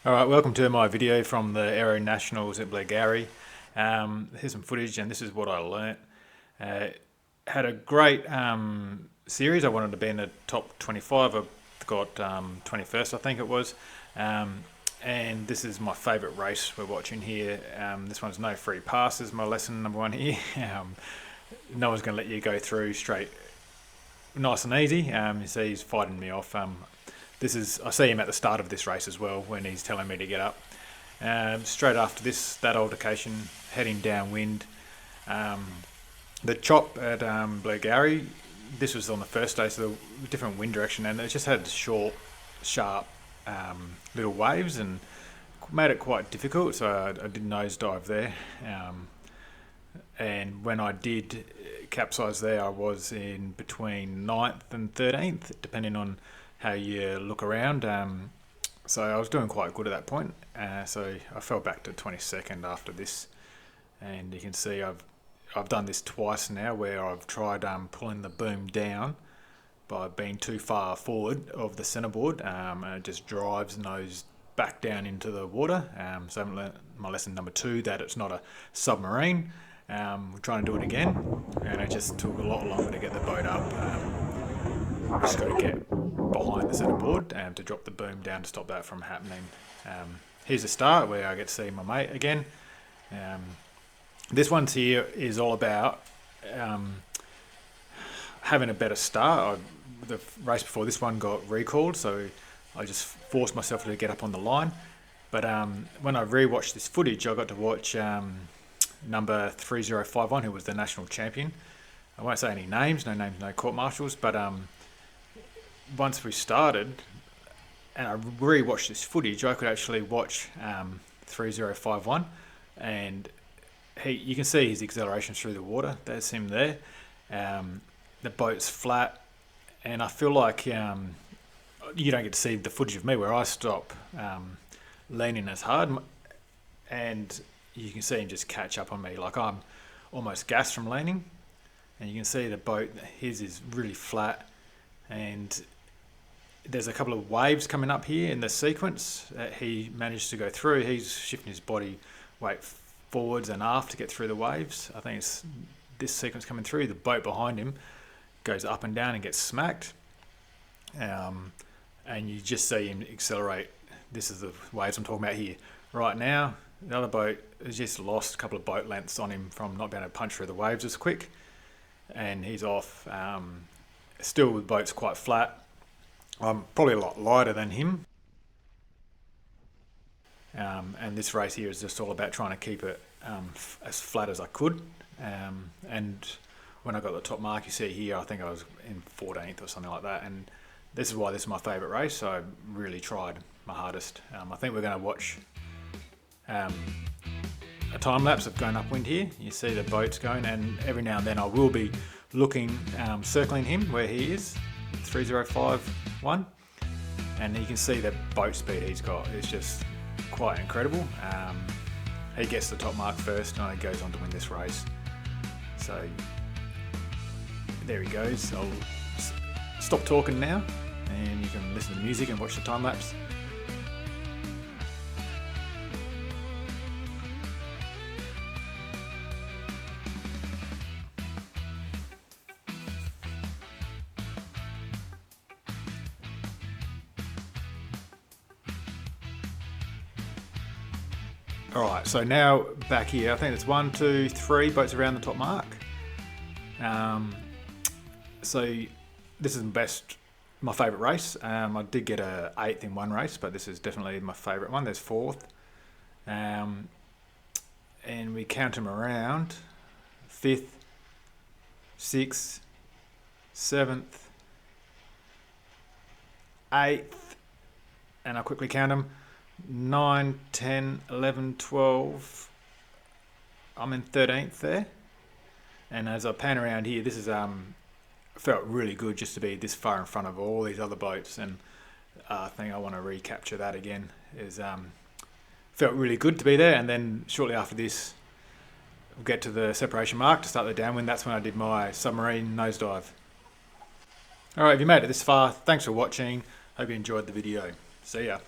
Alright, welcome to my video from the Aero Nationals at Blairgowrie. Here's some footage and this is what I learnt. Had a great series. I wanted to be in the top 25. I got 21st, I think it was. And this is my favourite race we're watching here. This one's no free passes, my lesson number one here. No one's going to let you go through straight nice and easy. You see he's fighting me off. I see him at the start of this race as well when he's telling me to get up. Straight after that altercation, heading downwind. The chop at Blairgowrie, this was on the first day, so the different wind direction, and it just had short, sharp little waves and made it quite difficult, so I did nosedive there. And when I did capsize there, I was in between 9th and 13th, depending on how you look around. So I was doing quite good at that point. So I fell back to 22nd after this, and you can see I've done this twice now, where I've tried pulling the boom down by being too far forward of the centerboard, and it just drives nose back down into the water. So I haven't learnt my lesson number 2, that it's not a submarine. We're trying to do it again, and it just took a lot longer to get the boat up. Just got to get behind the centerboard to drop the boom down to stop that from happening. Here's the start where I get to see my mate again. This one's here is all about having a better start. The race before this one got recalled, so I just forced myself to get up on the line. But when I rewatched this footage, I got to watch number 3051, who was the national champion. I won't say any names, no court martials, but once we started and I re-watched this footage, I could actually watch 3051, and you can see his acceleration through the water. That's him there. The boat's flat, and I feel like you don't get to see the footage of me where I stop leaning as hard, and you can see him just catch up on me. Like I'm almost gassed from leaning, and you can see the boat, his is really flat, and there's a couple of waves coming up here in the sequence that he managed to go through. He's shifting his body weight forwards and aft to get through the waves. I think it's this sequence coming through. The boat behind him goes up and down and gets smacked. And you just see him accelerate. This is the waves I'm talking about here. Right now, the other boat has just lost a couple of boat lengths on him from not being able to punch through the waves as quick. And he's off. Still, the boat's quite flat. I'm probably a lot lighter than him. And this race here is just all about trying to keep it as flat as I could. And when I got the top mark, you see here, I think I was in 14th or something like that. And this is why this is my favourite race. So I really tried my hardest. I think we're going to watch a time lapse of going upwind here. You see the boats going, and every now and then I will be looking, circling him where he is, 3051, and you can see the boat speed he's got. It's just quite incredible. He gets the top mark first, and he goes on to win this race. So there he goes. I'll stop talking now, and you can listen to the music and watch the time lapse. Alright, so now back here, I think it's 1, 2, 3 boats around the top mark. So this is my favourite race. I did get a 8th in one race, but this is definitely my favourite one. There's 4th. And we count them around. 5th, 6th, 7th, 8th, and I'll quickly count them. 9, 10, 11, 12. I'm in 13th there. And as I pan around here, this is felt really good just to be this far in front of all these other boats, and I think I want to recapture that again. Felt really good to be there. And then shortly after this, we'll get to the separation mark to start the downwind. That's when I did my submarine nosedive. Alright, if you made it this far, thanks for watching. Hope you enjoyed the video. See ya.